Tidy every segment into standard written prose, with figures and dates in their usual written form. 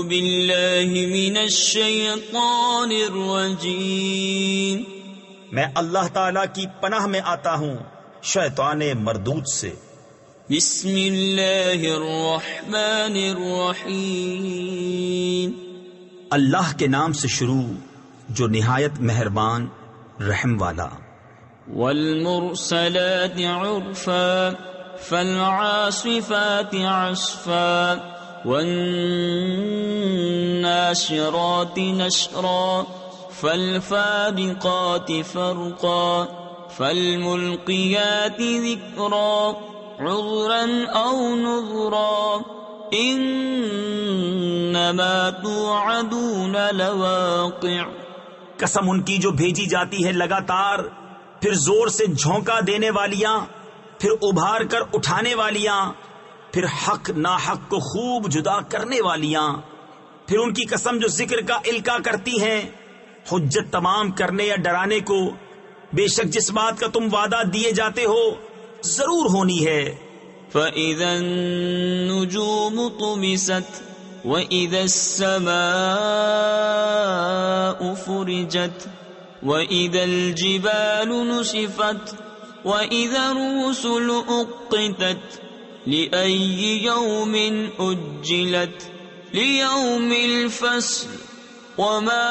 باللہ من الشیطان الرجیم، میں اللہ تعالی کی پناہ میں آتا ہوں شیطان مردود سے۔ بسم اللہ الرحمن الرحیم، اللہ کے نام سے شروع جو نہایت مہربان رحم والا۔ والمرسلات عرفا فالعاصفات عصفا والناشرات نشرا فالفارقات فرقا فالملقيات ذكرا عذرا أو نذرا إنما توعدون لواقع۔ قسم ان کی جو بھیجی جاتی ہے لگاتار، پھر زور سے جھونکا دینے والیاں، پھر ابھار کر اٹھانے والیاں، پھر حق ناحق کو خوب جدا کرنے والیاں، پھر ان کی قسم جو ذکر کا القا کرتی ہیں، حجت تمام کرنے یا ڈرانے کو۔ بے شک جس بات کا تم وعدہ دیے جاتے ہو ضرور ہونی ہے۔ فَإِذَا النُّجُومُ طُمِسَتْ وَإِذَا السَّمَاءُ فُرِجَتْ وَإِذَا الْجِبَالُ نُسِفَتْ وَإِذَا الرُّسُلُ أُقِّتَتْ لِأَيِّ يَوْمٍ أُجِّلَتْ لِيَوْمِ الْفَصْلِ وَمَا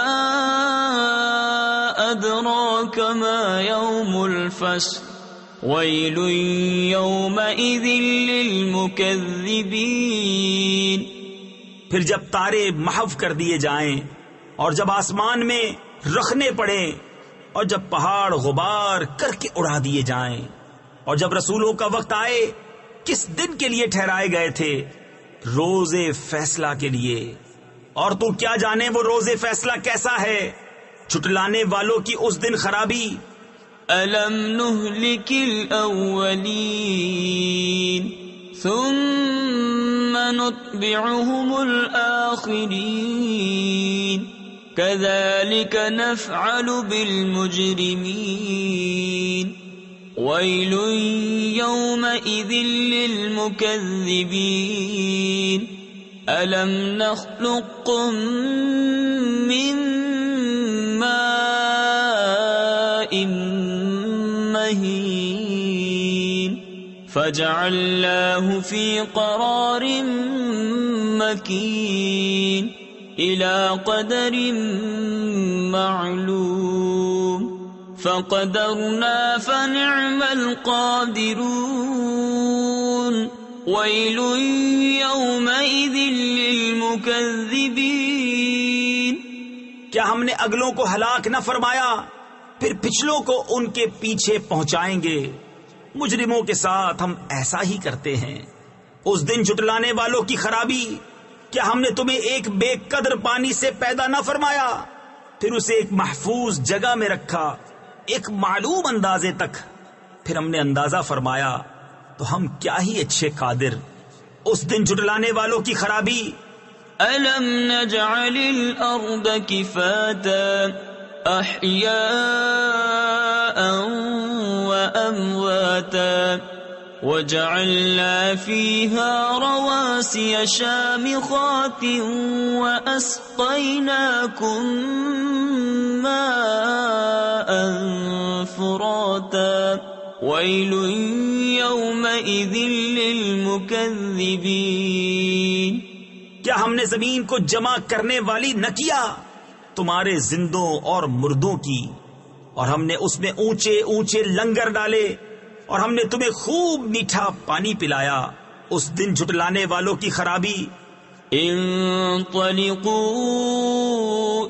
أَدْرَاكَ مَا يَوْمُ الْفَصْلِ وَيْلٌ يَوْمَئِذٍ لِّلْمُكَذِّبِينَ۔ پھر جب تارے محو کر دیے جائیں اور جب آسمان میں رخنے پڑیں اور جب پہاڑ غبار کر کے اڑا دیے جائیں اور جب رسولوں کا وقت آئے، کس دن کے لیے ٹھہرائے گئے تھے؟ روز فیصلہ کے لیے۔ اور تو کیا جانے وہ روز فیصلہ کیسا ہے؟ جھٹلانے والوں کی اس دن خرابی۔ أَلَمْ نُهْلِكِ الْأَوَّلِينَ ثُمَّ نُتْبِعُهُمُ الْآخِرِينَ كَذَلِكَ نَفْعَلُ بِالْمُجْرِمِينَ وَيْلٌ يَوْمَئِذٍ لِّلْمُكَذِّبِينَ أَلَمْ نَخْلُقكُّم مِّن مَّاءٍ مَّهِينٍ فَجَعَلْنَاهُ فِي قَرَارٍ مَّكِينٍ إِلَى قَدَرٍ مَّعْلُومٍ فَقَدَرْنَا فَنِعْمَ الْقَادِرُونَ وَيْلٌ يَوْمَئِذٍ لِّلْمُكَذِّبِينَ۔ کیا ہم نے اگلوں کو ہلاک نہ فرمایا، پھر پچھلوں کو ان کے پیچھے پہنچائیں گے؟ مجرموں کے ساتھ ہم ایسا ہی کرتے ہیں۔ اس دن جھٹلانے والوں کی خرابی۔ کیا ہم نے تمہیں ایک بے قدر پانی سے پیدا نہ فرمایا، پھر اسے ایک محفوظ جگہ میں رکھا ایک معلوم اندازے تک، پھر ہم نے اندازہ فرمایا تو ہم کیا ہی اچھے قادر۔ اس دن جھٹلانے والوں کی خرابی۔ أَلَمْ نَجْعَلِ الْأَرْضَ كِفَاتًا أَحْيَاءً وَأَمْوَاتًا وَجَعَلْنَا فِيهَا رَوَاسِيَ شَامِخَاتٍ وَأَسْقَيْنَاكُم مَّاءً فُرَاتًا وَيْلٌ يَوْمَئِذٍ لِّلْمُكَذِّبِينَ۔ کیا ہم نے زمین کو جمع کرنے والی نہ کیا تمہارے زندوں اور مردوں کی، اور ہم نے اس میں اونچے اونچے لنگر ڈالے، اور ہم نے تمہیں خوب میٹھا پانی پلایا۔ اس دن جھٹلانے والوں کی خرابی۔ انطلقوا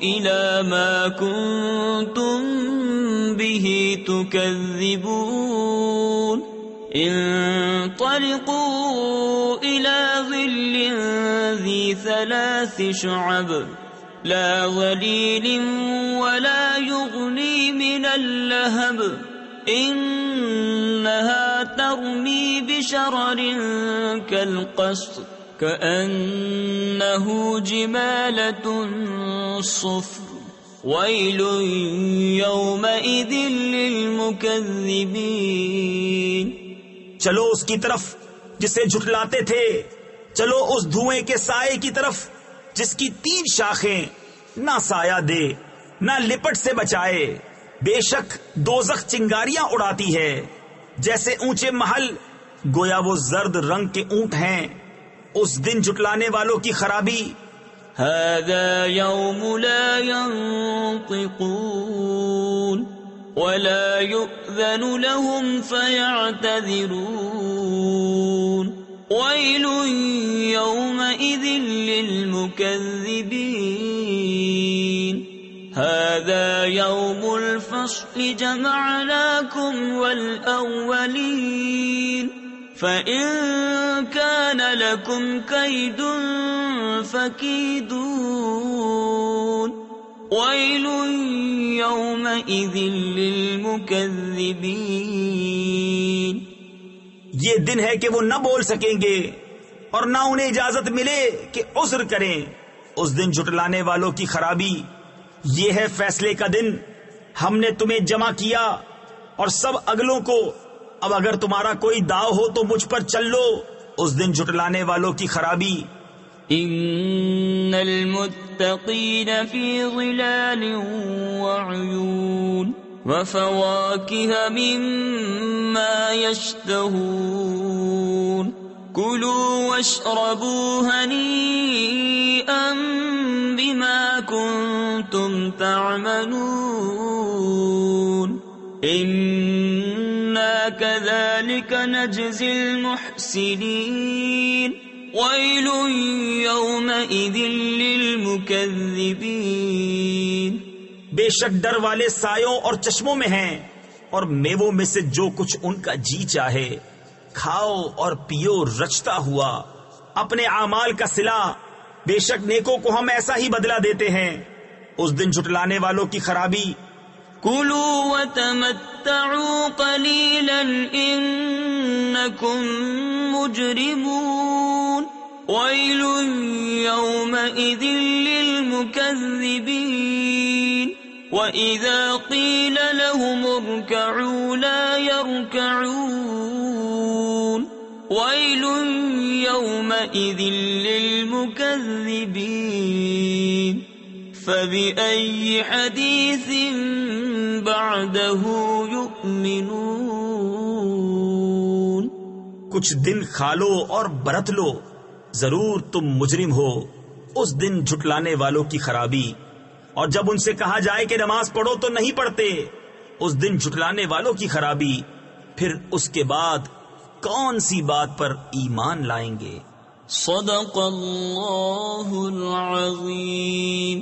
إلى ما كنتم به تكذبون انطلقوا إلى ظل ذي 3 شعب لا ظليل ولا يغني من اللهب إنها ترمي بشرر كالقصر كأنه جمالة صفر ويل يومئذ للمكذبين۔ چلو اس کی طرف جسے جھٹلاتے تھے، چلو اس دھوئیں کے سائے کی طرف جس کی 3 شاخیں نہ سایہ دے نہ لپٹ سے بچائے. بے شک دوزخ چنگاریاں اڑاتی ہے جیسے اونچے محل، گویا وہ زرد رنگ کے اونٹ ہیں. اس دن جھٹلانے والوں کی خرابی. هذا يوم لا ينطقون ولا يؤذن لهم فيعتذرون ويل يومئذ للمكذبين هذا يوم الفصل جمعناكم والأولين فإن كان لكم كيد فكيدون ويل يومئذ للمكذبين. یہ دن ہے کہ وہ نہ بول سکیں گے اور نہ انہیں اجازت ملے کہ عذر کریں. اس دن جھٹلانے والوں کی خرابی. یہ ہے فیصلے کا دن. ہم نے تمہیں جمع کیا اور سب اگلوں کو. اب اگر تمہارا کوئی داؤ ہو تو مجھ پر چل لو. اس دن جھٹلانے والوں کی خرابی. ان المتقین فی ظلال وعیون وفواكه مما يشتهون كلوا واشربوا هنيئا بما كنتم تعملون إنا كذلك نجزي المحسنين ويل يومئذ للمكذبين. بے شک ڈر والے سایوں اور چشموں میں ہیں اور میووں میں سے جو کچھ ان کا جی چاہے کھاؤ اور پیو رچتا ہوا اپنے اعمال کا صلہ. بے شک نیکوں کو ہم ایسا ہی بدلہ دیتے ہیں. اس دن جھٹلانے والوں کی خرابی. كلوا وتمتعوا قليلا إنكم مجرمون ويل يومئذ للمكذبين وإذا قيل لهم اركعوا لا يركعون ويل يومئذ للمكذبين فبأي حديث بعده يؤمنون. کچھ دن کھالو اور برت لو، ضرور تم مجرم ہو. اس دن جھٹلانے والوں کی خرابی. اور جب ان سے کہا جائے کہ نماز پڑھو تو نہیں پڑھتے. اس دن جھٹلانے والوں کی خرابی. پھر اس کے بعد کون سی بات پر ایمان لائیں گے؟ صدق اللہ العظیم.